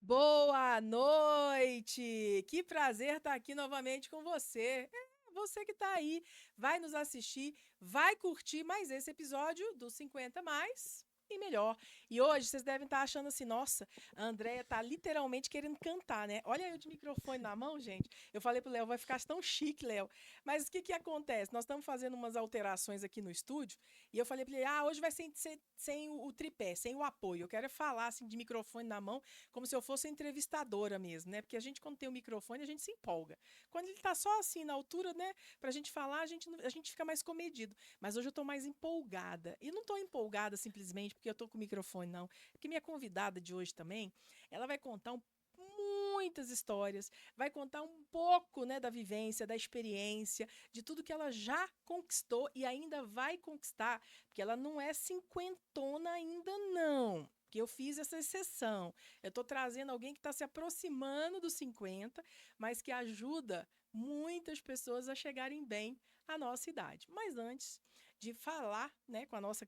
Boa noite! Que prazer estar aqui novamente com você. Você que está aí, vai nos assistir, vai curtir mais esse episódio do 50 mais e melhor. E hoje vocês devem estar achando assim, nossa, a Andrea tá literalmente querendo cantar, né? Olha eu de microfone na mão, gente. Eu falei pro Léo, vai ficar tão chique, Léo. Mas o que que acontece? Nós estamos fazendo umas alterações aqui no estúdio e eu falei para ele, hoje vai sem o tripé, sem o apoio. Eu quero é falar assim de microfone na mão, como se eu fosse entrevistadora mesmo, né? Porque a gente, quando tem o microfone, a gente se empolga. Quando ele tá só assim, na altura, né, pra gente falar, a gente fica mais comedido. Mas hoje eu tô mais empolgada. E não tô empolgada simplesmente porque eu tô com o microfone, não. Porque minha convidada de hoje também, ela vai contar muitas histórias, vai contar um pouco, né, da vivência, da experiência, de tudo que ela já conquistou e ainda vai conquistar, porque ela não é cinquentona ainda não. Que eu fiz essa exceção. Eu estou trazendo alguém que está se aproximando dos 50, mas que ajuda muitas pessoas a chegarem bem à nossa idade. Mas antes de falar, né, com a nossa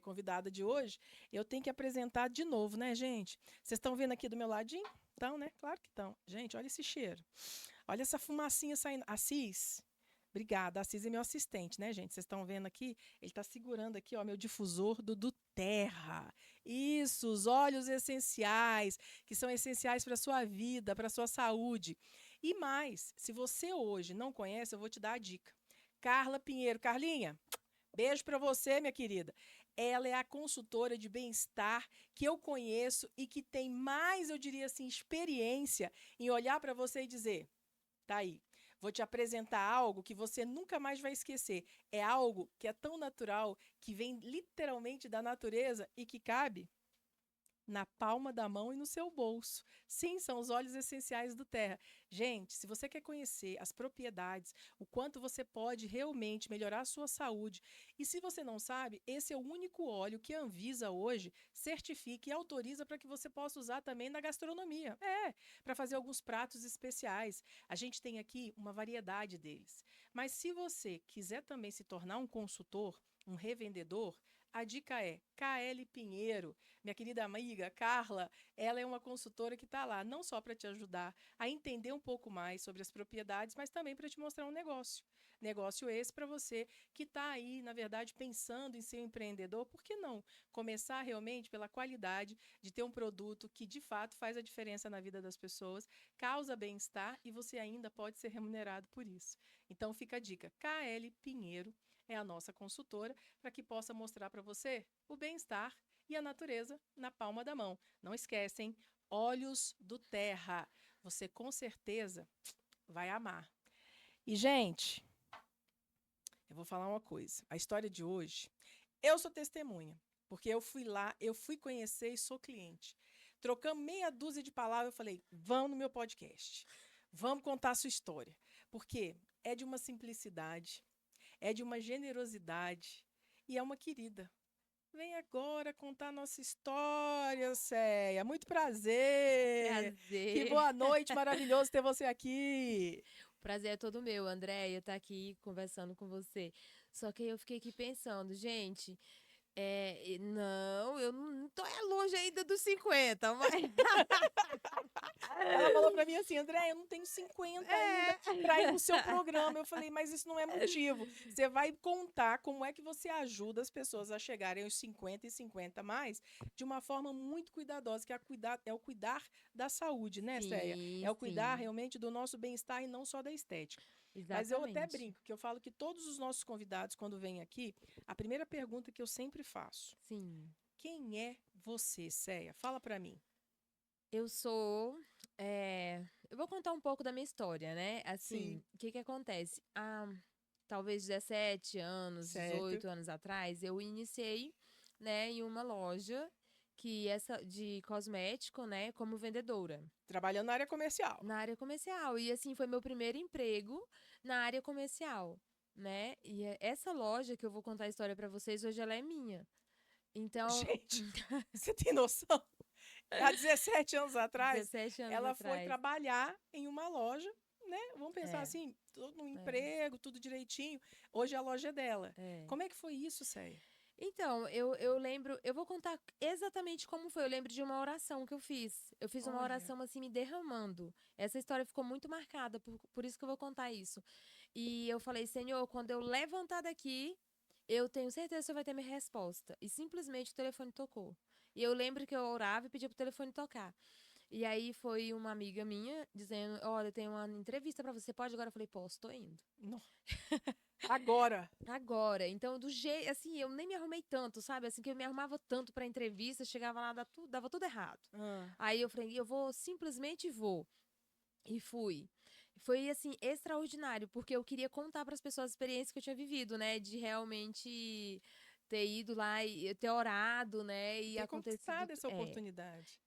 convidada de hoje, eu tenho que apresentar de novo, né, gente? Vocês estão vendo aqui do meu ladinho? Estão, né? Claro que estão. Gente, olha esse cheiro. Olha essa fumacinha saindo. Assis, obrigada. Assis é meu assistente, né, gente? Vocês estão vendo aqui? Ele está segurando aqui, ó, meu difusor do Terra. Isso, os óleos essenciais, que são essenciais para a sua vida, para a sua saúde. E mais, se você hoje não conhece, eu vou te dar a dica. Carla Pinheiro. Carlinha, beijo para você, minha querida. Ela é a consultora de bem-estar que eu conheço e que tem mais, eu diria assim, experiência em olhar para você e dizer: tá aí, vou te apresentar algo que você nunca mais vai esquecer. É algo que é tão natural, que vem literalmente da natureza e que cabe na palma da mão e no seu bolso. Sim, são os óleos essenciais do Terra. Gente, se você quer conhecer as propriedades, o quanto você pode realmente melhorar a sua saúde, e se você não sabe, esse é o único óleo que a Anvisa hoje certifica e autoriza para que você possa usar também na gastronomia. Para fazer alguns pratos especiais. A gente tem aqui uma variedade deles. Mas se você quiser também se tornar um consultor, um revendedor, a dica é KL Pinheiro. Minha querida amiga Carla, ela é uma consultora que está lá não só para te ajudar a entender um pouco mais sobre as propriedades, mas também para te mostrar um negócio. Negócio esse para você que está aí, na verdade, pensando em ser um empreendedor, por que não começar realmente pela qualidade de ter um produto que de fato faz a diferença na vida das pessoas, causa bem-estar e você ainda pode ser remunerado por isso. Então fica a dica, KL Pinheiro é a nossa consultora para que possa mostrar para você o bem-estar e a natureza na palma da mão. Não esquecem, óleos do Terra. Você com certeza vai amar. E, gente, eu vou falar uma coisa. A história de hoje, eu sou testemunha. Porque eu fui lá, eu fui conhecer e sou cliente. Trocamos meia dúzia de palavras, eu falei, vamos no meu podcast. Vamos contar a sua história. Porque é de uma simplicidade, é de uma generosidade e é uma querida. Vem agora contar nossa história, Céia. Muito prazer. Que Prazer. boa noite, maravilhoso ter você aqui. O prazer é todo meu, Andréia, estar aqui conversando com você. Só que aí eu fiquei aqui pensando, gente, não, eu não tô longe ainda dos 50, mas Ela falou para mim assim, André, eu não tenho 50 ainda para ir no seu programa. Eu falei, mas isso não é motivo. Você vai contar como é que você ajuda as pessoas a chegarem aos 50 e 50 mais de uma forma muito cuidadosa, que é o cuidar da saúde, né, Céia? sim, É o cuidar sim, realmente do nosso bem-estar e não só da estética. Mas eu até exatamente. brinco, que eu falo que todos os nossos convidados, quando vêm aqui, a primeira pergunta que eu sempre faço: Sim. quem é você, Céia? Fala para mim. Eu sou. Eu vou contar um pouco da minha história, né? Sim, Assim, o que que acontece? Há talvez 17 anos, certo. 18 anos atrás, eu iniciei, né, em uma loja de cosmético, né, como vendedora Trabalhando na área comercial. na área comercial. E assim, foi meu primeiro emprego na área comercial, né? Essa loja que eu vou contar a história pra vocês hoje ela é minha. Então, Gente, você tem noção? Há 17 anos atrás, 17 anos ela foi atrás. trabalhar em uma loja, né? Vamos pensar É, assim, tudo no é, emprego, tudo direitinho. Hoje a loja é dela. é. Como é que foi isso, Céia? Então, eu lembro, eu vou contar exatamente como foi. Eu lembro de uma oração que eu fiz. Eu fiz uma Olha, oração assim, me derramando. Essa história ficou muito marcada, por isso que eu vou contar isso. E eu falei, Senhor, quando eu levantar daqui, eu tenho certeza que você vai ter minha resposta. E simplesmente o telefone tocou. E eu lembro que eu orava e pedia pro telefone tocar. E aí foi uma amiga minha dizendo, olha, tem uma entrevista pra você, pode agora? Eu falei, posso, tô indo. no- agora. Agora, então, do jeito, assim, eu nem me arrumei tanto, sabe? Assim, que eu me arrumava tanto pra entrevista, chegava lá, dava tudo errado. Ah, Aí eu falei, eu vou, simplesmente vou. E fui. Foi, assim, extraordinário, porque eu queria contar para as pessoas a experiência que eu tinha vivido, né? De realmente ter ido lá e ter orado, né? E ter acontecido. conquistado essa oportunidade.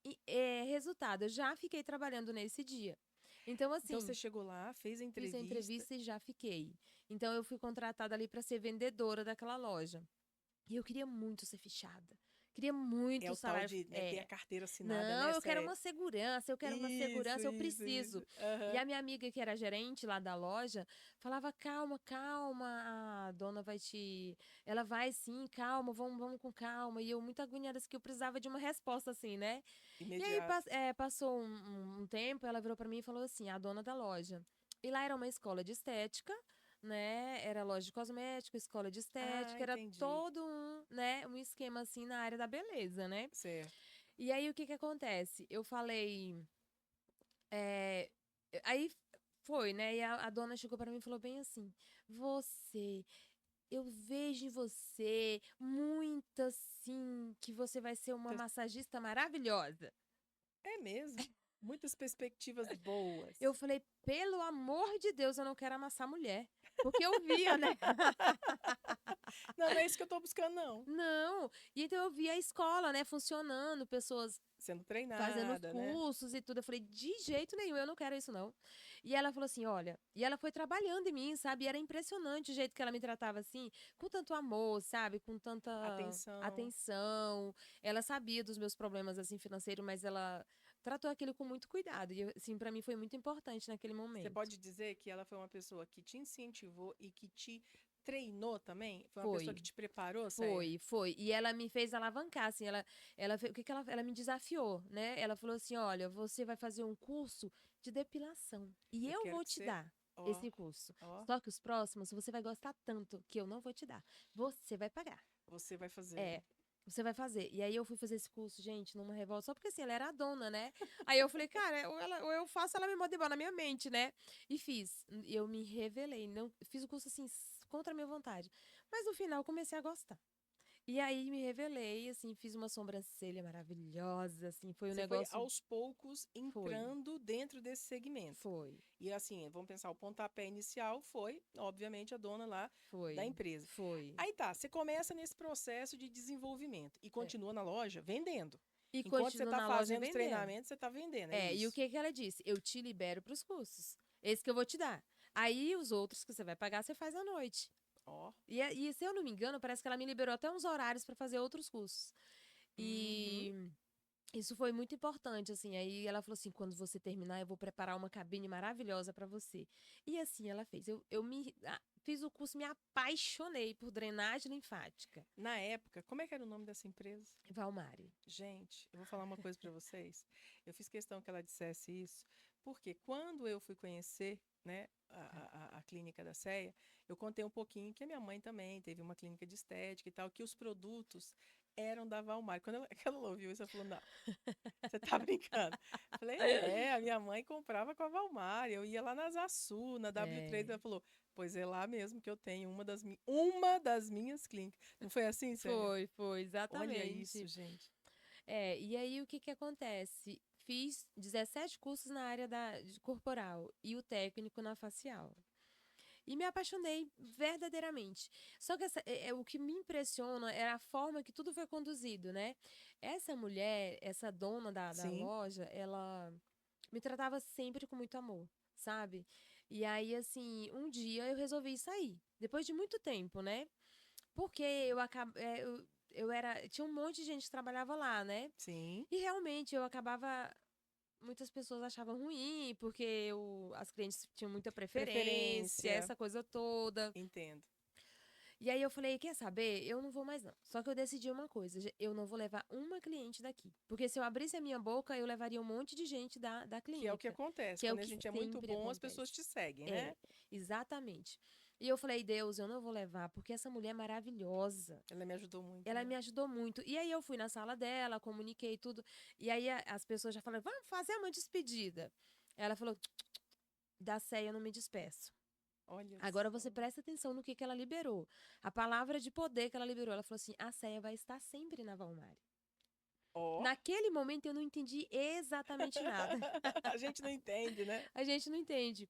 Resultado, eu já fiquei trabalhando nesse dia. Então, Então você assim, chegou lá, fez a fiz a entrevista. entrevista e já fiquei. Então, eu fui contratada ali para ser vendedora daquela loja. E eu queria muito ser fichada. Queria É muito o tal salário. de, né, ter a É. carteira assinada, Não, né, eu quero Sé? uma segurança, eu quero uma Isso, segurança, eu isso, isso. preciso. E Aham. a minha amiga, que era gerente lá da loja, falava: calma, calma, a dona vai te. Ela vai sim, calma, vamos com calma. E eu, muito agoniada, assim, que eu precisava de uma resposta, assim, né? E aí Imediato. passou um tempo, ela virou pra mim e falou assim: a dona da loja. E lá era uma escola de estética, né? Era loja de cosmético, escola de Ah, estética, era entendi. todo um, né, um esquema assim na área da beleza, né? Certo. E aí o que que acontece? Eu falei, é, aí foi, né? E a dona chegou pra mim e falou bem assim: "Você, eu vejo em você muito assim que você vai ser uma massagista maravilhosa." É mesmo. Muitas perspectivas boas. Eu falei, pelo amor de Deus, eu não quero amassar mulher. Porque eu via, né? Não, não é isso que eu tô buscando, não. Não. E então eu via a escola, né, funcionando, pessoas Sendo fazendo os treinada, né? cursos e tudo. Eu falei, de jeito nenhum, eu não quero isso, não. E ela falou assim: olha, e ela foi trabalhando em mim, sabe? E era impressionante o jeito que ela me tratava assim, com tanto amor, sabe? Com tanta Atenção. atenção. Ela sabia dos meus problemas, assim, financeiros, mas ela tratou aquilo com muito cuidado. E, assim, pra mim foi muito importante naquele Você momento. pode dizer que ela foi uma pessoa que te incentivou e que te treinou também? Foi uma pessoa Foi. que te preparou, Céia? Foi. E ela me fez alavancar, assim, o que que ela me desafiou, né? Ela falou assim, olha, você vai fazer um curso de depilação e Eu eu quero vou que te você. dar Ó, esse curso. ó, Só que os próximos você vai gostar tanto que eu não vou te dar. Você vai pagar. você vai fazer. É, você vai fazer. E aí eu fui fazer esse curso, gente, numa revolta, só porque assim, ela era a dona, né? Aí eu falei, cara, ou eu faço, ela me manda embora na minha mente, né? E fiz. E eu me revelei, não, fiz o curso assim, contra a minha vontade. Mas no final eu comecei a gostar. E aí me revelei, assim, fiz uma sobrancelha maravilhosa, assim, foi um Você foi negócio. aos poucos Foi, entrando dentro desse segmento. foi, E assim, vamos pensar, o pontapé inicial foi, obviamente, a dona lá da foi, empresa. foi. Aí tá, você começa nesse processo de desenvolvimento e É. continua na loja vendendo. E Enquanto você continuo está na loja fazendo os vendendo. treinamentos, você está vendendo, é É, e o isso. que que ela disse? Eu te libero para os cursos. Esse que eu vou te dar. Aí os outros que você vai pagar, você faz à noite. Ó. E se eu não me engano, parece que ela me liberou até uns horários para fazer outros cursos. Uhum. E isso foi muito importante, assim. Aí ela falou assim: quando você terminar, eu vou preparar uma cabine maravilhosa pra você. E assim ela fez. Fiz o curso, me apaixonei por drenagem linfática. Na época, como é que era o nome dessa empresa? Valmari. Gente, eu vou falar uma coisa para vocês. Eu fiz questão que ela dissesse isso, porque quando eu fui conhecer, né, a clínica da CEA, eu contei um pouquinho que a minha mãe também teve uma clínica de estética e tal, que os produtos eram da Valmar. Quando ela, que ela ouviu isso, ela falou: não, você tá brincando. Falei: é, a minha mãe comprava com a Valmar, eu ia lá na Zasu, na W3, É, ela falou: pois é lá mesmo que eu tenho uma das minhas clínicas. Não foi assim, Céia? foi, Olha isso, exatamente. gente. É, e aí o que que acontece? Fiz 17 cursos na área de corporal e o técnico na facial. E me apaixonei verdadeiramente. Só que o que me impressiona é a forma que tudo foi conduzido, né? Essa mulher, essa dona da Sim. loja, ela me tratava sempre com muito amor, sabe? E aí, assim, um dia eu resolvi sair. Depois de muito tempo, né? Porque eu era. Tinha um monte de gente que trabalhava lá, né? Sim, E realmente eu acabava. Muitas pessoas achavam ruim, porque as clientes tinham muita preferência, preferência, essa coisa toda. entendo. E aí eu falei, quer saber? Eu não vou mais não. Só que eu decidi uma coisa, eu não vou levar uma cliente daqui. Porque se eu abrisse a minha boca, eu levaria um monte de gente da Que é o que clínica. acontece. Que é o Quando a que gente é muito sempre bom, as pessoas acontece. te seguem, É, né? exatamente. E eu falei, Deus, eu não vou levar, porque essa mulher é maravilhosa. Ela me ajudou muito, Ela né? me ajudou muito. E aí eu fui na sala dela, comuniquei tudo. E aí as pessoas já falaram, vamos fazer uma despedida. Ela falou, da ceia eu não me despeço. Olha Agora só. você presta atenção no que ela liberou. A palavra de poder que ela liberou. Ela falou assim, a ceia vai estar sempre na Valmari. Ó, Naquele momento eu não entendi exatamente nada. a gente não entende, né? A gente não entende.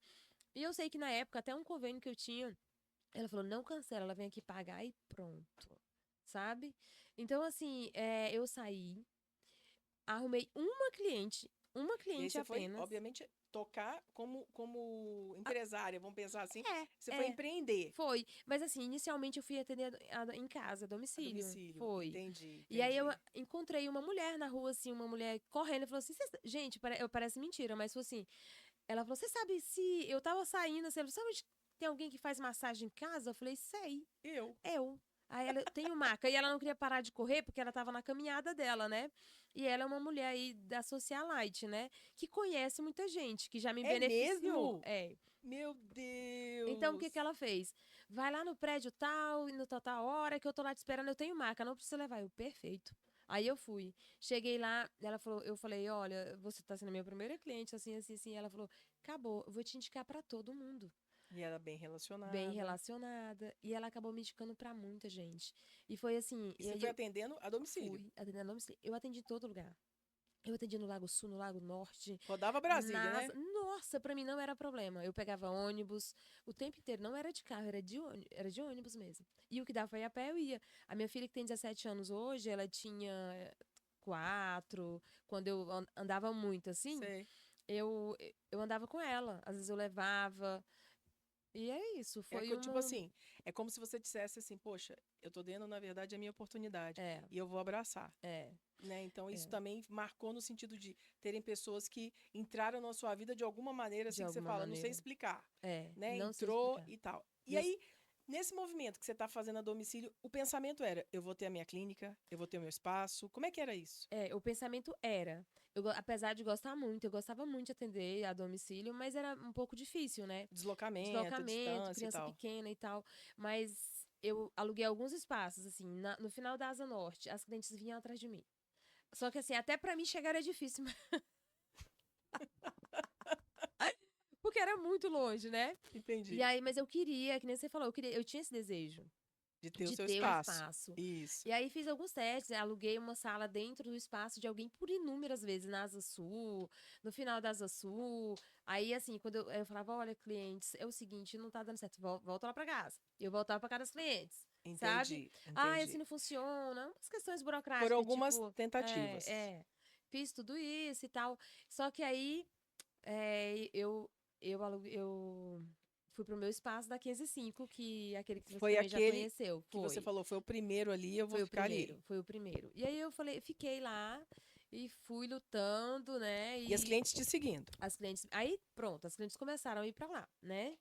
E eu sei que na época, até um convênio que eu tinha, ela falou, não cancela, ela vem aqui pagar e pronto. Sabe? Então, assim, eu saí, arrumei uma E aí cliente você foi, apenas. obviamente, tocar como empresária, vamos pensar assim. Você foi É, empreender foi. Mas assim, inicialmente eu fui atender em casa, a a domicílio. domicílio. Foi. Entendi, E aí eu entendi. encontrei uma mulher na rua, assim, uma mulher correndo, e falou assim, gente, parece mentira, mas falou assim, ela falou, você sabe se eu tava saindo, assim, ela falou, sabe onde tem alguém que faz massagem em casa? Eu falei, sei. Eu. Eu. Aí ela tem maca. E ela não queria parar de correr porque ela tava na caminhada dela, né? E ela é uma mulher aí da Socialite, né? Que conhece muita gente, que já me É beneficiou. mesmo? É. Meu Então, o Deus! que que ela fez? Vai lá no prédio tal, e no tal hora que eu tô lá te esperando, eu tenho maca, não precisa levar. Eu, perfeito. Aí eu fui. Cheguei lá, ela falou, eu falei, olha, você tá sendo a minha primeira cliente, assim, assim, assim. Ela falou, acabou, eu vou te indicar pra todo mundo. E ela bem Bem relacionada. relacionada. E ela acabou me indicando pra muita gente. E foi assim, E e você aí foi eu atendendo a domicílio. fui atendendo domicílio. Eu atendi em todo lugar. Eu atendi no Lago Sul, no Lago Norte, Rodava Brasília, NASA. né? Nossa, pra mim não era problema. Eu pegava ônibus o tempo inteiro. Não era de carro, era de ônibus mesmo. E o que dava pra ir a pé, eu ia. A minha filha, que tem 17 anos hoje, ela tinha 4. Quando eu andava muito assim, Sei. eu, eu andava com ela. Às vezes eu levava. E é isso. É Foi tipo uma. assim, é como se você dissesse assim, poxa, eu tô dando, na verdade, a minha oportunidade. É, E eu vou abraçar. é, Né? Então, isso é. também marcou no sentido de terem pessoas que entraram na sua vida de alguma maneira, De assim que você alguma fala, não sei maneira. explicar, É, né? não sei Entrou explicar. e tal. E E eu, aí, nesse movimento que você está fazendo a domicílio, o pensamento era: eu vou ter a minha clínica, eu vou ter o meu espaço. Como é que era isso? o pensamento era, apesar de gostar muito, eu gostava muito de atender a domicílio, mas era um pouco difícil, né? Deslocamento, Deslocamento, distância e criança tal. pequena e tal. Mas eu aluguei alguns espaços, assim, no final da Asa Norte, as clientes vinham atrás de mim. Só que, assim, até pra mim chegar era difícil, porque era muito longe, né? E Entendi. aí, mas eu queria, que nem você falou, eu tinha esse desejo De ter o de seu ter o espaço. espaço. Isso. E aí fiz alguns testes, aluguei uma sala dentro do espaço de alguém por inúmeras vezes, na Asa Sul, no final da Asa Sul. Aí, assim, quando eu falava, olha, clientes, é o seguinte, não tá dando certo, volta lá pra casa. Eu voltava pra casa dos clientes, sabe? Entendi, Ah, assim entendi. não funciona, umas questões Foram burocráticas, algumas tipo, tentativas. fiz tudo isso e tal. Só que aí, eu fui pro meu espaço da 105, que é aquele que você Foi também já aquele conheceu, que você foi. falou, foi o primeiro ali, eu vou Foi o ficar ali. primeiro, foi o primeiro. E aí eu falei, fiquei lá e fui lutando, né? E as E clientes te seguindo. as clientes, aí pronto, as clientes começaram a ir pra lá, né?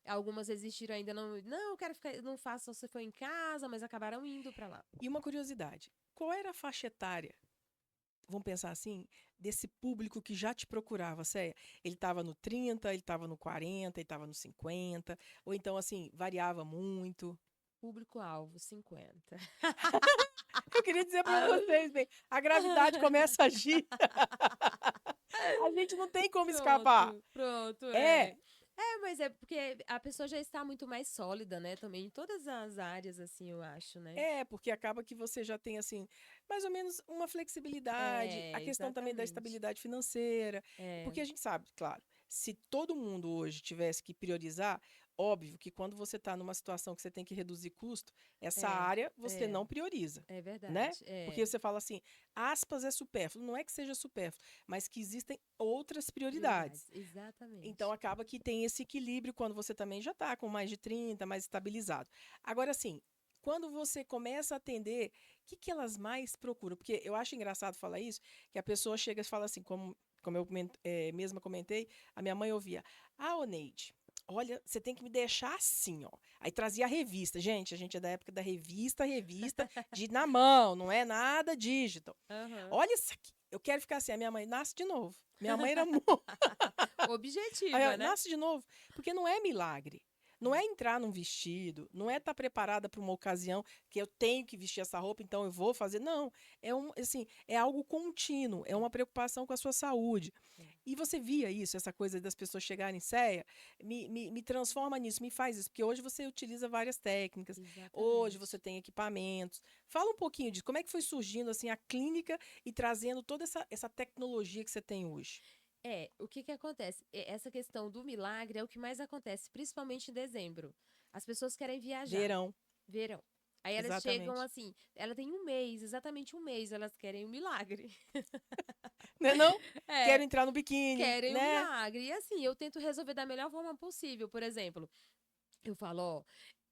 Algumas resistiram ainda, não, eu quero ficar, não faço só se for em casa, mas acabaram indo pra lá. E uma curiosidade, qual era a faixa etária, vamos pensar assim, desse público que já te procurava, Céia? Ele estava no 30, ele estava no 40, ele estava no 50, ou então assim, variava muito? Público-alvo, 50. Eu queria dizer para vocês, bem, a gravidade começa a agir, a gente não tem como escapar. Pronto, pronto, É, mas é porque a pessoa já está muito mais sólida, né? Também em todas as áreas, assim, eu acho, né? porque acaba que você já tem, assim, mais ou menos uma flexibilidade, a questão também da Exatamente. estabilidade financeira, É, porque a gente sabe, claro, se todo mundo hoje tivesse que priorizar, óbvio que quando você está numa situação que você tem que reduzir custo, essa é, área você é, não prioriza, é né? verdade. Porque você fala assim, aspas é supérfluo, não é que seja supérfluo, mas que existem outras prioridades. Prioridades, Então exatamente. acaba que tem esse equilíbrio quando você também já está com mais de 30, mais estabilizado. Agora, assim, quando você começa a atender, o que, que elas mais procuram? Porque eu acho engraçado falar isso, que a pessoa chega e fala assim, como eu mesma comentei, a minha mãe ouvia, Oneide, olha, você tem que me deixar assim, ó. Aí trazia a revista. Gente, a gente é da época da revista, de na mão, não é nada digital. Aham. Olha isso aqui. Eu quero ficar assim. A minha mãe nasce de novo. Minha mãe era Aí, Objetiva, ó, né? nasce de novo, porque não é milagre. Não é entrar num vestido, não é estar preparada para uma ocasião que eu tenho que vestir essa roupa, então eu vou fazer. Não, assim, é algo contínuo, é uma preocupação com a sua saúde. É, E você via isso, essa coisa das pessoas chegarem céia, me transforma nisso, me faz isso, porque hoje você utiliza várias técnicas, hoje você exatamente. tem equipamentos. Fala um pouquinho disso, como é que foi surgindo assim a clínica e trazendo toda essa tecnologia que você tem hoje? O que que acontece? Essa questão do milagre é o que mais acontece, principalmente em dezembro. As pessoas querem viajar, Verão, verão. Aí elas chegam exatamente. assim, ela tem um mês, exatamente um mês, elas querem um milagre. Não é não? Quero É, entrar no biquíni, querem um né? milagre. E assim, eu tento resolver da melhor forma possível. Por exemplo, eu falo, ó,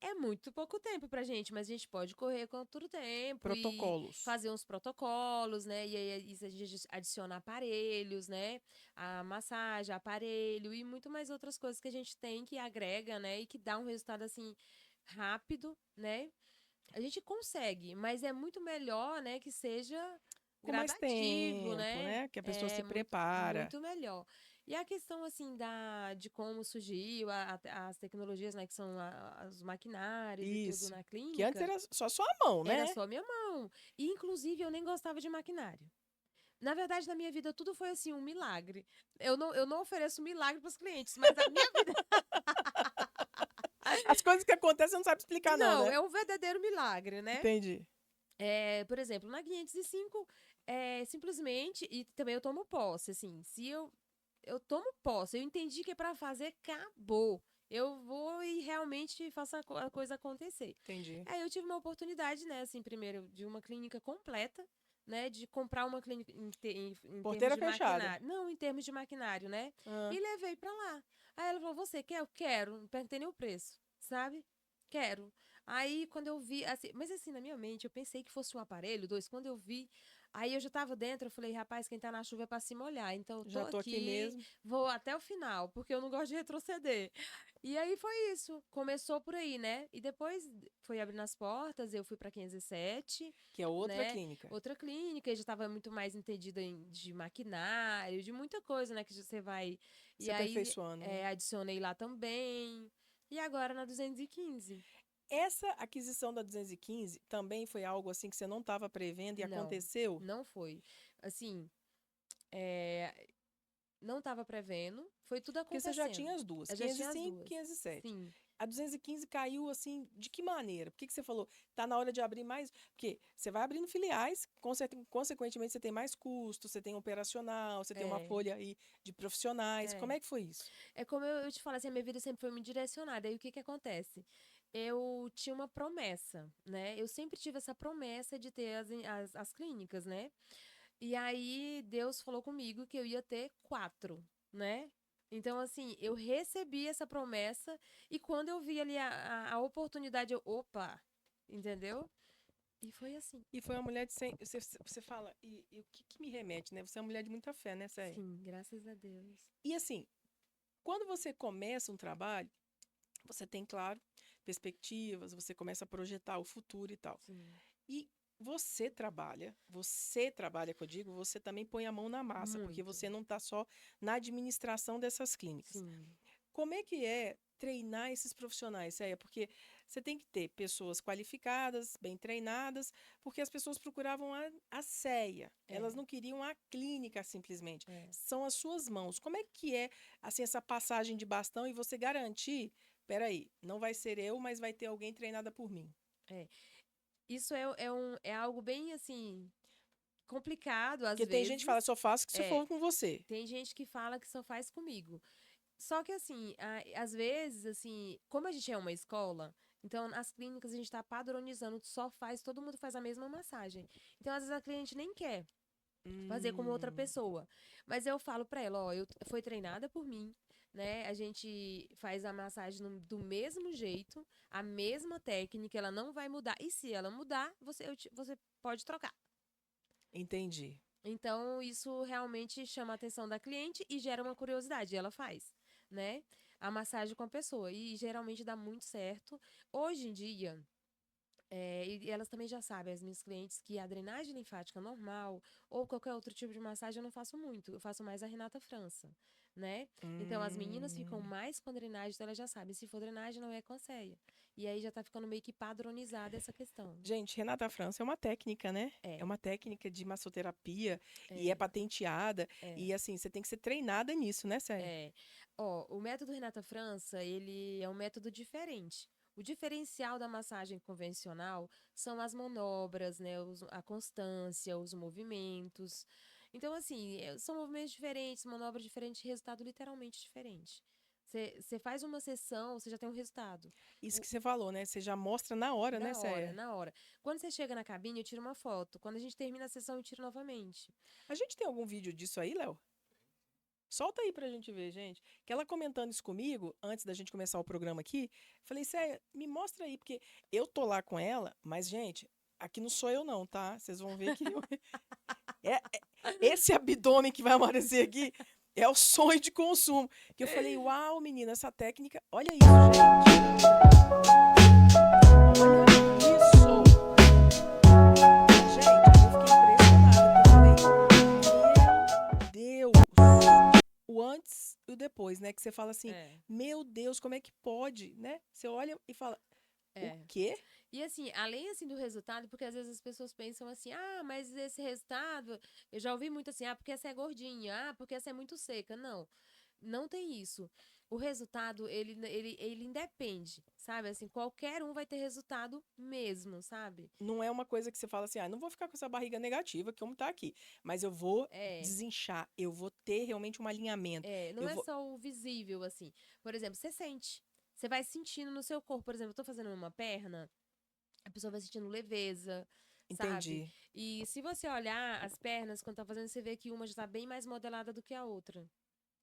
é muito pouco tempo pra gente, mas a gente pode correr contra o tempo e Protocolos. fazer uns protocolos, né? E aí isso a gente adiciona aparelhos, né? A massagem, aparelho e muito mais outras coisas que a gente tem que agrega, né? E que dá um resultado assim rápido, né? A gente consegue, mas é muito melhor, né, que seja Com mais gradativo, tempo, né? né? Que a pessoa se É muito, prepara. muito melhor. E a questão, assim, de como surgiu as tecnologias, né, que são os maquinários e tudo Isso. na Que antes clínica, era só sua mão, era né? só minha mão. E, inclusive, eu nem gostava de maquinário. Na verdade, na minha vida, tudo foi, assim, um milagre. Eu não ofereço milagre para os clientes, mas a minha vida... As coisas que acontecem você não sabe explicar, não, Não, né? é um verdadeiro milagre, né? Entendi. Por exemplo, na 505, simplesmente, e também eu tomo posse, assim, se eu tomo posse, eu entendi que é pra fazer, acabou. Eu vou e realmente faço a coisa acontecer. Entendi. Aí eu tive uma oportunidade, né, assim, primeiro, de uma clínica completa, né, de comprar uma clínica em termos Porteira de fechada. maquinário. Não, em termos de maquinário, né? Ah, E levei pra lá. Aí ela falou: Você quer? Eu quero. Não perguntei nem o preço, sabe? Quero. Aí, quando eu vi, assim, mas assim, na minha mente, eu pensei que fosse um aparelho, dois. Quando eu vi, aí eu já tava dentro, eu falei, rapaz, quem tá na chuva é pra se molhar. Então, eu tô já tô aqui aqui, mesmo. vou até o final, porque eu não gosto de retroceder. E aí foi isso. Começou por aí, né? E depois foi abrindo as portas, eu fui pra 507, Que é outra né? clínica. Outra clínica, eu já estava muito mais entendida de maquinário, de muita coisa, né? Que você vai. Se E aí aperfeiçoando, né? adicionei lá também. E agora na 215. Essa aquisição da 215 também foi algo assim que você não estava prevendo e Não, aconteceu? não foi. Assim, é, não estava prevendo, foi tudo Porque você já acontecendo. tinha as duas, Eu já quinhentos e tinha as cinco, duas. 507. Sim, A 215 caiu assim, de que maneira? Por que você falou, tá na hora de abrir mais? Porque você vai abrindo filiais, consequentemente você tem mais custo, você tem operacional, você tem uma é. folha aí de profissionais. Como É. é que foi isso? É como eu te falo, assim, a minha vida sempre foi muito direcionada. Aí o que que acontece? Eu tinha uma promessa, né? Eu sempre tive essa promessa de ter as clínicas, né? E aí Deus falou comigo que eu ia ter 4, né? Então, assim, eu recebi essa promessa e quando eu vi ali a oportunidade, opa, entendeu? E foi assim. E foi uma mulher de 100, você fala, e o que me remete, né? Você é uma mulher de muita fé, né, Céia? Sim, graças a Deus. E assim, quando você começa um trabalho, você tem, claro, perspectivas, você começa a projetar o futuro e tal. Sim, E você trabalha, que eu digo, você também põe a mão na massa, porque muito. você não está só na administração dessas clínicas. Sim, Como é que é treinar esses profissionais, Céia? Porque você tem que ter pessoas qualificadas, bem treinadas, porque as pessoas procuravam a CEA, elas é, não queriam a clínica simplesmente. é. São as suas mãos. Como é que é assim essa passagem de bastão e você garantir, peraí, não vai ser eu, mas vai ter alguém treinada por mim? É. Isso é algo bem assim complicado às Porque tem gente que fala, vezes. só faço que se É, for com você. tem gente que fala que só faz comigo. Só que assim, às vezes, assim, como a gente é uma escola, então as clínicas a gente tá padronizando, só faz, todo mundo faz a mesma massagem. Então, às vezes, a cliente nem quer fazer como outra Hum, pessoa. Mas eu falo pra ela, ó, eu foi treinada por mim, né? A gente faz a massagem do mesmo jeito, a mesma técnica, ela não vai mudar. E se ela mudar, você pode trocar. entendi. Então, isso realmente chama a atenção da cliente e gera uma curiosidade, e ela faz, né? a massagem com a pessoa. E geralmente dá muito certo. Hoje em dia, e elas também já sabem, as minhas clientes, que a drenagem linfática normal ou qualquer outro tipo de massagem eu não faço muito. Eu faço mais a Renata França, né? Então as meninas ficam Hum. mais com drenagem, então elas já sabem. Se for drenagem, não é conceia. E aí já tá ficando meio que padronizada essa questão. Gente, Renata França é uma técnica, né? É É, uma técnica de massoterapia e é é, patenteada. é. E assim, você tem que ser treinada nisso, né, Célia? É, ó, o método Renata França, ele é um método diferente. O diferencial da massagem convencional são as manobras, né, a constância, os movimentos. Então, assim, são movimentos diferentes, manobras diferentes, resultado literalmente diferente. Você faz uma sessão, você já tem um resultado. Isso O- que você falou, né? Você já mostra na hora, né, Na hora, Célia? na hora. Quando você chega na cabine, eu tiro uma foto. Quando a gente termina a sessão, eu tiro novamente. A gente tem algum vídeo disso aí, Léo? Solta aí pra gente ver, gente. Que ela comentando isso comigo, antes da gente começar o programa aqui, falei, Célia, me mostra aí, porque eu tô lá com ela, mas, gente, aqui não sou eu não, tá? Vocês vão ver que esse abdômen que vai aparecer aqui é o sonho de consumo. Que eu falei, uau, menina, essa técnica, olha isso, gente. Olha isso. Gente, eu fiquei impressionada, porque eu falei, meu Deus. O antes e o depois, né? Que você fala assim, É, meu Deus, como é que pode, né? Você olha e fala, o é. quê? E assim, além assim do resultado, porque às vezes as pessoas pensam assim, ah, mas esse resultado, eu já ouvi muito assim, ah, porque essa é gordinha, ah, porque essa é muito seca. Não, não tem isso. O resultado, ele independe, sabe? Assim, qualquer um vai ter resultado mesmo, sabe? Não é uma coisa que você fala assim, ah, não vou ficar com essa barriga negativa, que como tá aqui, mas eu vou É, desinchar, eu vou ter realmente um alinhamento, não eu é vou... só o visível, assim. Por exemplo, você sente. Você vai sentindo no seu corpo, por exemplo, eu tô fazendo uma perna, a pessoa vai sentindo leveza, sabe? Entendi. E se você olhar as pernas quando tá fazendo, você vê que uma já tá bem mais modelada do que a outra.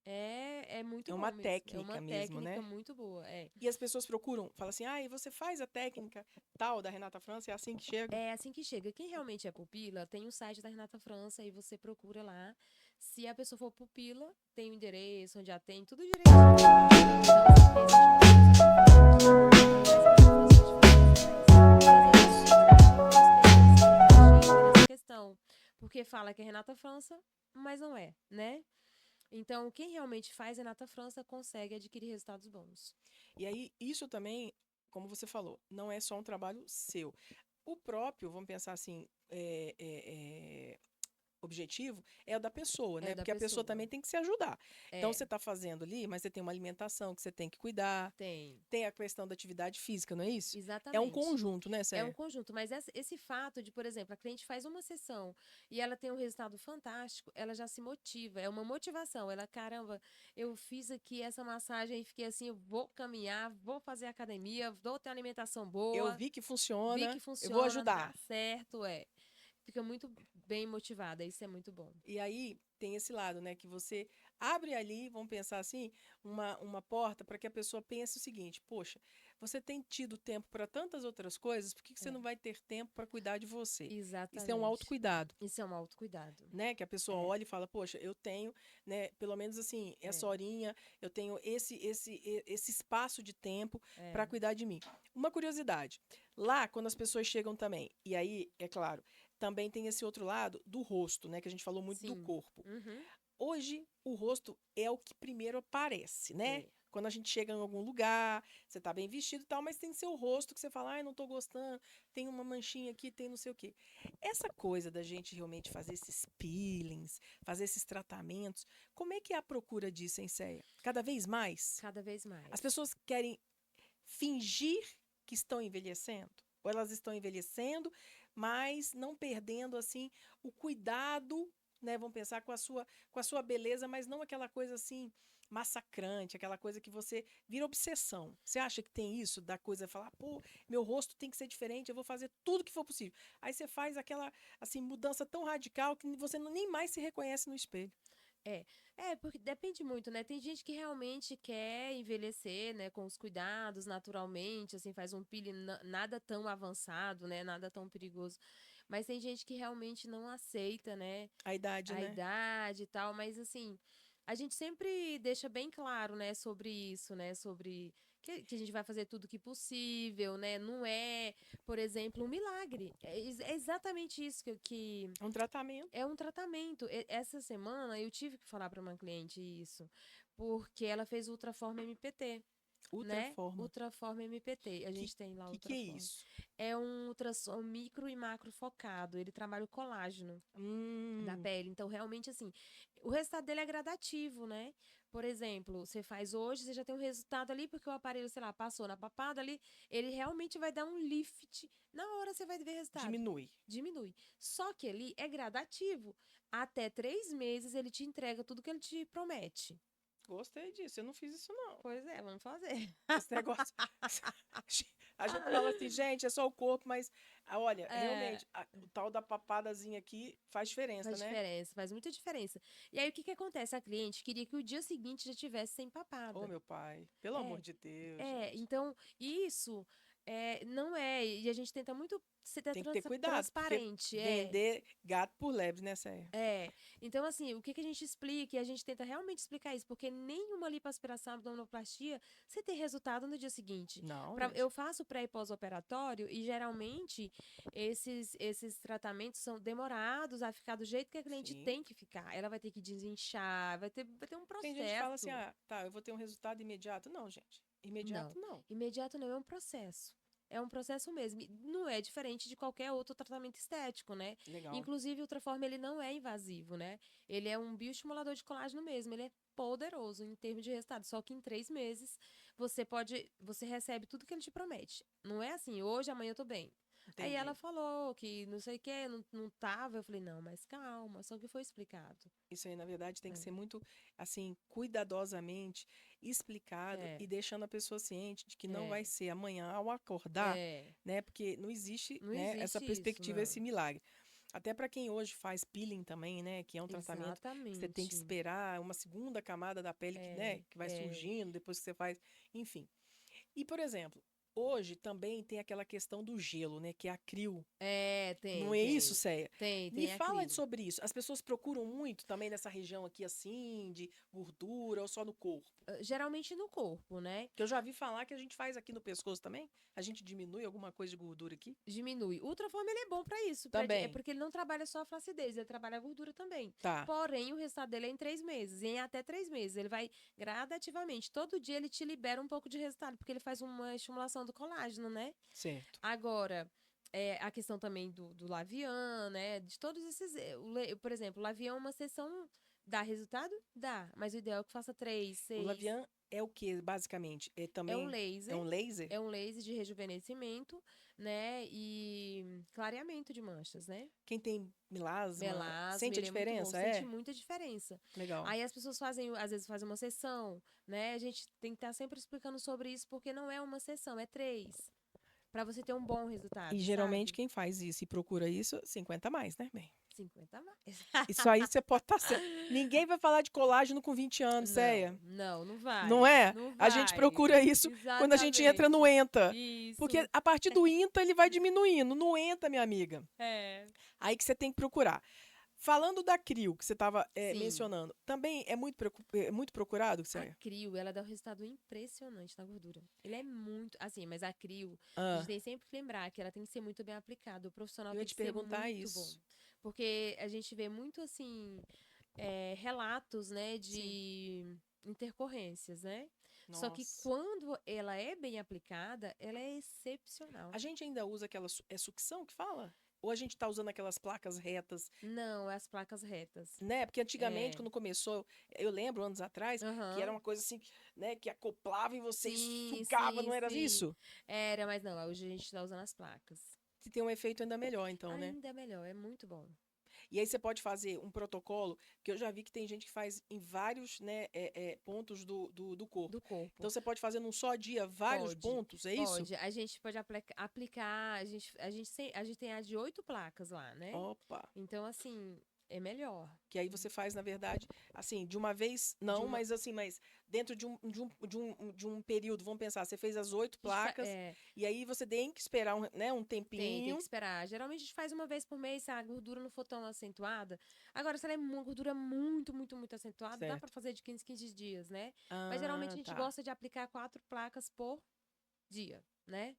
É muito É bom uma mesmo. É técnica uma mesmo, técnica né? muito boa. E as pessoas procuram, falam assim, ah, e você faz a técnica tal da Renata França, é assim que chega? É assim que chega. Quem realmente é pupila, tem o site da Renata França e você procura lá. Se a pessoa for pupila, tem o endereço, onde atende, tudo direitinho lá. Então, assim, porque existe muita pessoa que fala que faz Renata França, mas de fato não faz. Tem gente que tem uma experiência negativa nessa questão. Porque fala que é Renata França, mas não é, né? Então, quem realmente faz Renata França consegue adquirir resultados bons. E aí, isso também, como você falou, não é só um trabalho seu. O próprio, vamos pensar assim, objetivo é o da pessoa, É né? da Porque a pessoa pessoa. também tem que se ajudar. Então, É, você está fazendo ali, mas você tem uma alimentação que você tem que cuidar, tem. tem a questão da atividade física, não é isso? É um Exatamente. conjunto, né, É um Sé? conjunto, mas esse fato de, por exemplo, a cliente faz uma sessão e ela tem um resultado fantástico, ela já se motiva, é uma motivação. Ela, caramba, eu fiz aqui essa massagem e fiquei assim, eu vou caminhar, vou fazer academia, vou ter uma alimentação Eu boa, vi que vi que funciona, eu vou funciona, dá ajudar. certo, fica muito bem motivada, isso é muito bom. E aí tem esse lado, né? Que você abre ali, vamos pensar assim, uma porta para que a pessoa pense o seguinte: poxa, você tem tido tempo para tantas outras coisas, por que que você É, não vai ter tempo para cuidar de você? Isso é um exatamente. autocuidado. Isso é um autocuidado. Né, que a pessoa É, olha e fala, poxa, eu tenho, né, pelo menos assim, essa é, horinha, eu tenho esse espaço de tempo para é. cuidar de mim. Uma curiosidade, lá quando as pessoas chegam também, e aí, é claro, também tem esse outro lado do rosto, né, que a gente falou muito do Sim. corpo. Uhum. Hoje, o rosto é o que primeiro aparece, né? É. Quando a gente chega em algum lugar, você tá bem vestido e tal, mas tem seu rosto que você fala, ai, não tô gostando, tem uma manchinha aqui, tem não sei o quê. Essa coisa da gente realmente fazer esses peelings, fazer esses tratamentos, como é que é a procura disso, hein, Céia? Cada vez mais? Cada vez As mais. pessoas querem fingir que estão envelhecendo? Ou elas estão envelhecendo, mas não perdendo, assim, o cuidado, né? Vamos pensar com a sua beleza, mas não aquela coisa assim massacrante, aquela coisa que você vira obsessão. Você acha que tem isso da coisa falar, pô, meu rosto tem que ser diferente, eu vou fazer tudo que for possível. Aí você faz aquela assim mudança tão radical que você nem mais se reconhece no espelho. É, porque depende muito, né? Tem gente que realmente quer envelhecer, né, com os cuidados naturalmente, assim, faz um peeling nada tão avançado, né, nada tão perigoso. Mas tem gente que realmente não aceita, né, A idade, a né? idade e tal, mas assim, A gente sempre deixa bem claro, né, sobre isso, né, sobre que a gente vai fazer tudo que possível, né, não é, por exemplo, um milagre. É exatamente isso que É um tratamento. é um tratamento. Essa semana eu tive que falar para uma cliente isso, porque ela fez Ultraforma MPT, né? Ultraforma. Ultraforma MPT. A Que, gente tem lá que é Ultraforma. isso? É um ultrassom micro e macro focado. Ele trabalha o colágeno da Hum, pele. Então, realmente, assim, o resultado dele é gradativo, né? Por exemplo, você faz hoje, você já tem um resultado ali, porque o aparelho, sei lá, passou na papada ali, ele realmente vai dar um lift. Na hora você vai ver resultado. diminui. Diminui. Só que ele é gradativo. Até 3 meses ele te entrega tudo que ele te promete. Gostei disso. Eu não fiz isso, não. Pois é, vamos fazer. Esse negócio. A gente fala assim, gente, é só o corpo, mas olha, É, realmente, o tal da papadazinha aqui faz diferença, faz né? diferença, faz muita diferença. E aí, o que que acontece? A cliente queria que o dia seguinte já tivesse sem Ô, papada. meu pai, pelo amor É, de Deus, gente. então, isso não é, e a gente tenta muito ser Tem que ter cuidado, porque transparente, vender gato por lebre, né, Céia? Então, assim, o que que a gente explica, e a gente tenta realmente explicar isso, porque nenhuma lipoaspiração, abdominoplastia, você tem resultado no dia seguinte. Não, gente. Eu faço pré e pós-operatório, e geralmente esses tratamentos são demorados a ficar do jeito que a cliente Sim. tem que ficar. Ela vai ter que desinchar, vai ter um Tem gente que fala assim, processo. tá, eu vou ter um resultado imediato. Não, gente. Não, Imediato não. imediato não, é um processo. É um processo mesmo. E não é diferente de qualquer outro tratamento estético, né? Legal. Inclusive, o Ultraform, ele não é invasivo, né? Ele é um bioestimulador de colágeno mesmo. Ele é poderoso em termos de resultado. Só que em 3 meses, você recebe tudo que ele te promete. Não é assim, hoje, amanhã eu tô bem. Aí ela Entendi. falou que não sei o que, não tava. Eu falei, não, mas calma, só que foi explicado. Isso aí, na verdade, tem que É. ser muito, assim, cuidadosamente explicado É, e deixando a pessoa ciente de que não vai é, ser amanhã ao acordar, é. né? Porque não existe, Não né, essa existe isso, perspectiva, não. esse milagre. Até para quem hoje faz peeling também, né? Que é um tratamento que você tem que Exatamente. esperar uma segunda camada da pele que, né, É, que vai é. surgindo depois que você faz, enfim. E, por exemplo, hoje também tem aquela questão do gelo, né? Que é acryl. É, Não tem, é isso, tem. Céia? Tem, Me tem fala acrílico. sobre isso. As pessoas procuram muito também nessa região aqui, assim, de gordura ou só no corpo? Geralmente no corpo, né? Que eu já vi falar que a gente faz aqui no pescoço também. A gente diminui alguma coisa de gordura aqui. Diminui. O Ultraform, ele é bom pra isso. É Também. porque ele não trabalha só a flacidez, ele trabalha a gordura também. Tá. Porém, o resultado dele é em 3 meses. Em até 3 meses. Ele vai gradativamente. Todo dia ele te libera um pouco de resultado, porque ele faz uma estimulação do colágeno, né? Certo. Agora, a questão também do Lavian, né? De todos esses. Por exemplo, o Lavian, uma sessão dá resultado? Dá. Mas o ideal é que faça 3, O 6. Lavian é o que, basicamente? É É um também. É laser. um laser? É um laser de rejuvenescimento, né? E clareamento de manchas, né? Quem tem melasma Melasma, sente a ele é muito bom, diferença? sente É? muita diferença. Legal. Aí as pessoas fazem, às vezes fazem uma sessão, né? A gente tem que estar sempre explicando sobre isso, porque não é uma sessão, é 3. Pra você ter um bom E resultado, geralmente sabe? quem faz isso e procura isso, 50 a mais, né, bem? 50 a mais. Isso aí você pode estar certo. Ninguém vai falar de colágeno com 20 anos, Não, Céia. não, não Não vai. é? Não A gente vai. procura isso quando a gente entra no Exatamente. ENTA. Porque Isso. a partir do INTA ele vai diminuindo. No ENTA, minha amiga, É. aí que você tem que procurar. Falando da CRIO, que você estava Sim. mencionando, também é muito procurado, A Céia? Crio, ela dá um resultado impressionante na gordura. Ele é muito, assim, mas a Crio, a gente Ah, tem sempre que lembrar que ela tem que ser muito bem aplicada. O profissional eu ia tem te que ser perguntar muito bom. isso. Porque a gente vê muito, assim, relatos, né, Sim. de intercorrências, né? Só que Nossa. quando ela é bem aplicada, ela é excepcional. A gente ainda usa aquela sucção que fala? Ou a gente está usando aquelas placas retas, Não, é as placas retas. né? Porque antigamente, É. quando começou, eu lembro anos atrás, que era Aham. uma coisa assim, né? Que acoplava em você e Sim, sugava, sim, não era sim. isso? Era, mas não, hoje a gente tá usando as placas. Que tem um efeito ainda melhor, então, né? Ainda é melhor, é muito bom. E aí você pode fazer um protocolo, que eu já vi que tem gente que faz em vários, né, pontos do corpo. Do corpo. Então você pode fazer num só dia vários Pode, pontos, é isso? pode. A gente pode aplicar, a gente tem a de 8 placas lá, né? Opa! Então, assim, É melhor. Que aí você faz, na verdade, assim, de uma vez, De não, uma, mas assim, mas dentro de um período, vamos pensar, você fez as 8 a gente placas, e aí você tem que esperar né, um tem que tempinho. esperar. Geralmente a gente faz uma vez por mês, se a gordura não for tão acentuada. Agora, se ela é uma gordura muito, muito, muito acentuada, dá pra Certo. fazer de 15 15 dias, né? Mas geralmente Ah, a gente tá. gosta de aplicar 4 placas por dia, né?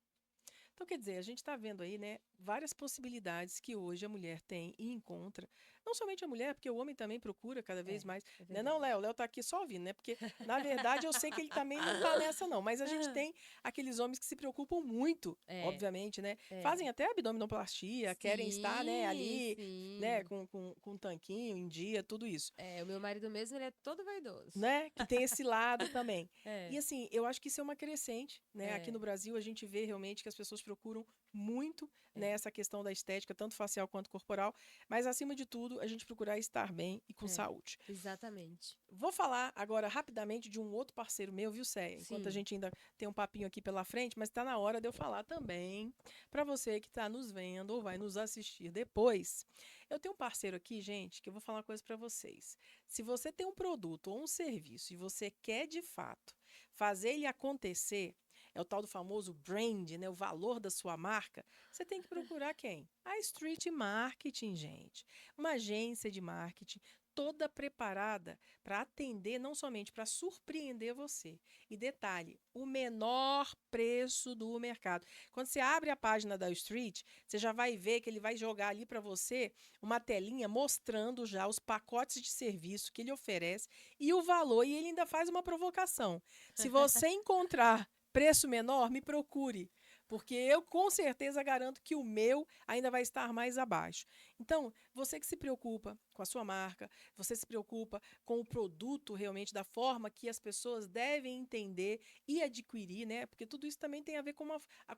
Então, quer dizer, a gente está vendo aí, né, várias possibilidades que hoje a mulher tem e encontra. Não somente a mulher, porque o homem também procura cada vez mais. É Né, não, verdade. Léo? Léo tá aqui só ouvindo, né? Porque, na verdade, eu sei que ele também não tá nessa, não. Mas a gente tem aqueles homens que se preocupam muito, É, obviamente, né? é. Fazem até abdominoplastia, querem estar, né, Sim, ali, né, sim. com um tanquinho em dia, tudo isso. É, o meu marido mesmo, ele é todo vaidoso. Né, que tem esse lado também. E É, assim, eu acho que isso é uma crescente, né? Aqui no é, Brasil a gente vê realmente que as pessoas procuram muito, né, é, essa questão da estética, tanto facial quanto corporal, mas acima de tudo, a gente procurar estar bem e com é. saúde. Exatamente. Vou falar agora rapidamente de um outro parceiro meu, viu, Céia? Enquanto a Sim, gente ainda tem um papinho aqui pela frente, mas está na hora de eu falar também para você que está nos vendo ou vai nos assistir depois. Eu tenho um parceiro aqui, gente, que eu vou falar uma coisa para vocês. Se você tem um produto ou um serviço e você quer de fato fazer ele acontecer, é o tal do famoso brand, né, o valor da sua marca, você tem que procurar quem? A Street Marketing, gente. Uma agência de marketing toda preparada para atender, não somente para surpreender você. E detalhe, o menor preço do mercado. Quando você abre a página da Street, você já vai ver que ele vai jogar ali para você uma telinha mostrando já os pacotes de serviço que ele oferece e o valor. E ele ainda faz uma provocação. Se você encontrar preço menor, me procure. Porque eu com certeza garanto que o meu ainda vai estar mais abaixo. Então, você que se preocupa com a sua marca, você se preocupa com o produto realmente da forma que as pessoas devem entender e adquirir, né? Porque tudo isso também tem a ver com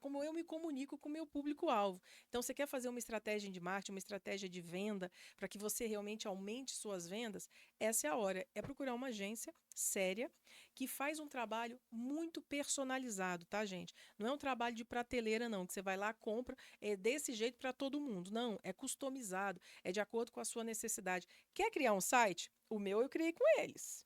como eu me comunico com o meu público-alvo. Então, você quer fazer uma estratégia de marketing, uma estratégia de venda, para que você realmente aumente suas vendas? Essa é a hora. É procurar uma agência séria que faz um trabalho muito personalizado, tá, gente? Não é um trabalho de prateleira, não, que você vai lá, compra, é desse jeito para todo mundo. Não, é customizado, é de acordo com a sua necessidade. Quer criar um site? O meu eu criei com eles.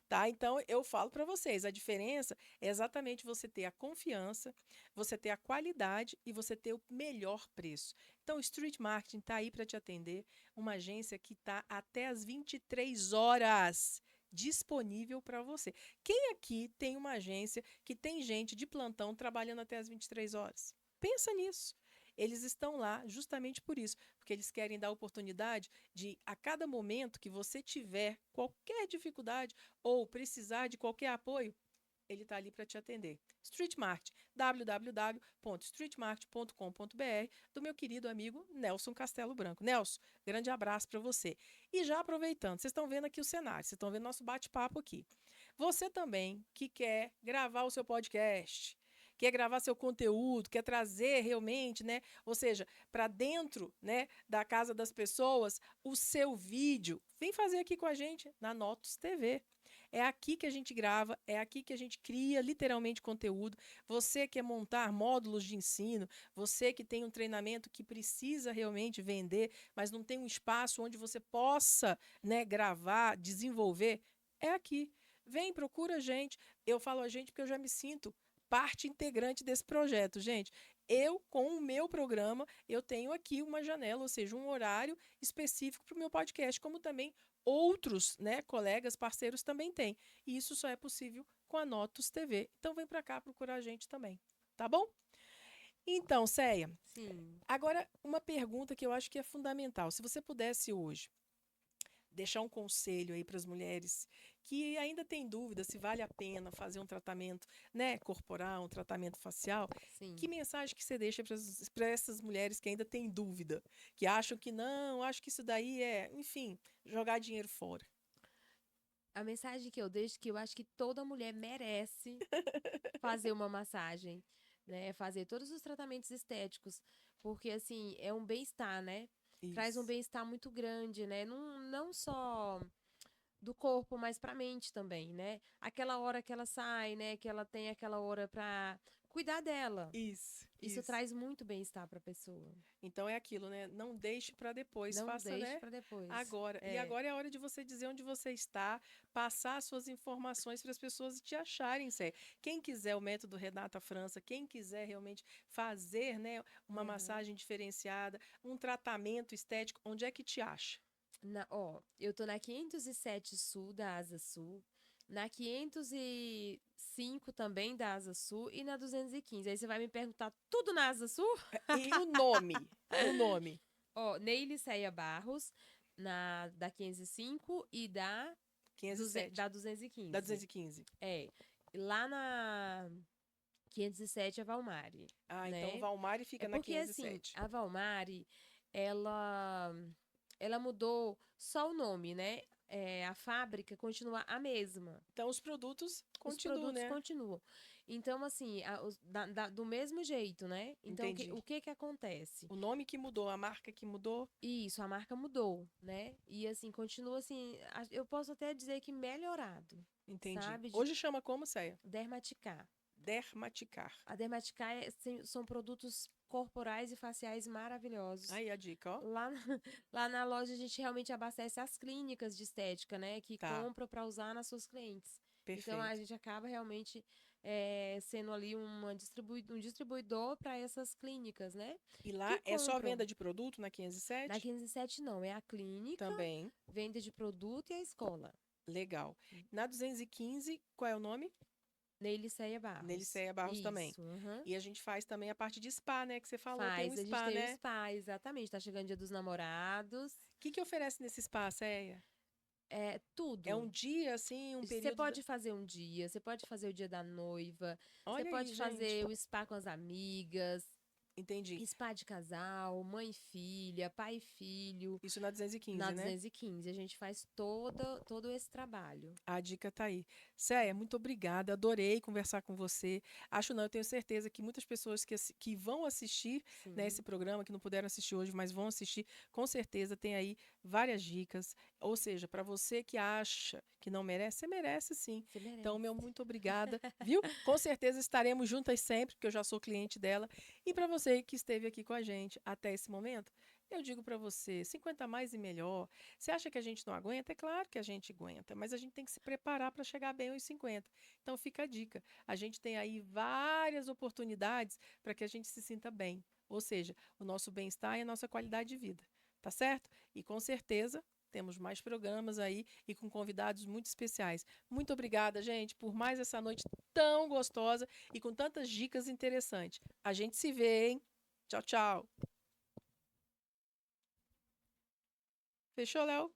Tá? Então, eu falo para vocês, a diferença é exatamente você ter a confiança, você ter a qualidade e você ter o melhor preço. Então, o Street Marketing está aí para te atender, uma agência que está até às 23 horas disponível para você. Quem aqui tem uma agência que tem gente de plantão trabalhando até às 23 horas? Pensa nisso. Eles estão lá justamente por isso, porque eles querem dar oportunidade de, a cada momento que você tiver qualquer dificuldade ou precisar de qualquer apoio, ele está ali para te atender. Street Market, www.streetmarket.com.br, do meu querido amigo Nelson Castelo Branco. Nelson, grande abraço para você. E já aproveitando, vocês estão vendo aqui o cenário, vocês estão vendo nosso bate-papo aqui. Você também que quer gravar o seu podcast, quer gravar seu conteúdo, quer trazer realmente, né, ou seja, para dentro, né, da casa das pessoas, o seu vídeo, vem fazer aqui com a gente na Notus TV. É aqui que a gente grava, é aqui que a gente cria literalmente conteúdo. Você quer montar módulos de ensino, você que tem um treinamento que precisa realmente vender, mas não tem um espaço onde você possa, né, gravar, desenvolver, é aqui. Vem, procura a gente. Eu falo a gente porque eu já me sinto parte integrante desse projeto, gente. Eu, com o meu programa, eu tenho aqui uma janela, ou seja, um horário específico para o meu podcast, como também outros, né, colegas, parceiros também têm. E isso só é possível com a Notus TV. Então vem para cá procurar a gente também, tá bom? Então, Céia, sim. agora uma pergunta que eu acho que é fundamental. Se você pudesse hoje deixar um conselho aí para as mulheres que ainda têm dúvida se vale a pena fazer um tratamento, né, corporal, um tratamento facial, que Sim. mensagem que você deixa para essas mulheres que ainda têm dúvida, que acham que não, acho que isso daí é, enfim, jogar dinheiro fora? A mensagem que eu deixo é que eu acho que toda mulher merece fazer uma massagem, né? Fazer todos os tratamentos estéticos, porque assim, é um bem-estar, né? Traz um Isso. bem-estar muito grande, né? Não só do corpo, mas para a mente também, né? Aquela hora que ela sai, né? Que ela tem aquela hora cuidar dela. Isso. Traz muito bem-estar para a pessoa. Então é aquilo, né? Não deixe para depois, Não faça, deixe né? para depois. Agora. E agora é a hora de você dizer onde você está, passar as suas informações para as pessoas te acharem, Sé. Quem quiser o método Renata França, quem quiser realmente fazer, né, uma massagem diferenciada, um tratamento estético, onde é que te acha? Eu tô na 507 Sul da Asa Sul, na 505 também da Asa Sul e na 215. Aí você vai me perguntar tudo na Asa Sul? E o nome? O nome? Neiliceia Barros, da 505 e da 507. da 215. Da 215. Lá na 507 é Valmari. Ah, né? então Valmari fica na Porque, 507. assim, a Valmari, ela mudou só o nome, né? A fábrica continua a mesma. Então os produtos Os continuam, produtos né? continuam. Então, assim, do mesmo jeito, né? Então, Entendi. o que acontece? O nome que mudou, a marca que mudou. Isso, a marca mudou, né? E, assim, continua, assim, eu posso até dizer que melhorado. Entendi. Sabe? Hoje chama como, Céia? Dermaticar. Dermaticar. A Dermaticar são produtos corporais e faciais maravilhosos. Aí a dica, ó. Lá na loja a gente realmente abastece as clínicas de estética, né? Que Tá. compram para usar nas suas clientes. Perfeito. Então a gente acaba realmente sendo ali um distribuidor para essas clínicas, né? E lá Que é só compram. venda de produto na 507? Na 507 não, é a clínica, Também. venda de produto e a escola. Legal. Na 215, qual é o nome? Neiliceia Barros. Neiliceia Barros Isso, também. E a gente faz também a parte de spa, né? Que você falou, tem um a gente spa, tem né? o spa, exatamente. Tá chegando o Dia dos Namorados. O que oferece nesse spa, Céia? Tudo. É um dia, assim, um período... Você pode fazer um dia, você pode fazer o dia da noiva, você Olha pode aí, fazer gente. o spa com as amigas, Entendi. spa de casal, mãe e filha, pai e filho. Isso na 215, Na né? 215, a gente faz todo esse trabalho. A dica tá aí. Céia, muito obrigada. Adorei conversar com você. Acho não, eu tenho certeza que muitas pessoas que vão assistir, né, esse programa, que não puderam assistir hoje, mas vão assistir, com certeza tem aí várias dicas. Ou seja, para você que acha que não merece, você merece sim. Você merece. Então, meu muito obrigada, viu? Com certeza estaremos juntas sempre, porque eu já sou cliente dela. E para você que esteve aqui com a gente até esse momento, eu digo para você, 50 mais e melhor. Você acha que a gente não aguenta? É claro que a gente aguenta, mas a gente tem que se preparar para chegar bem aos 50. Então fica a dica. A gente tem aí várias oportunidades para que a gente se sinta bem. Ou seja, o nosso bem-estar e a nossa qualidade de vida. Tá certo? E com certeza temos mais programas aí e com convidados muito especiais. Muito obrigada, gente, por mais essa noite tão gostosa e com tantas dicas interessantes. A gente se vê, hein? Tchau, tchau. Fechou, Léo?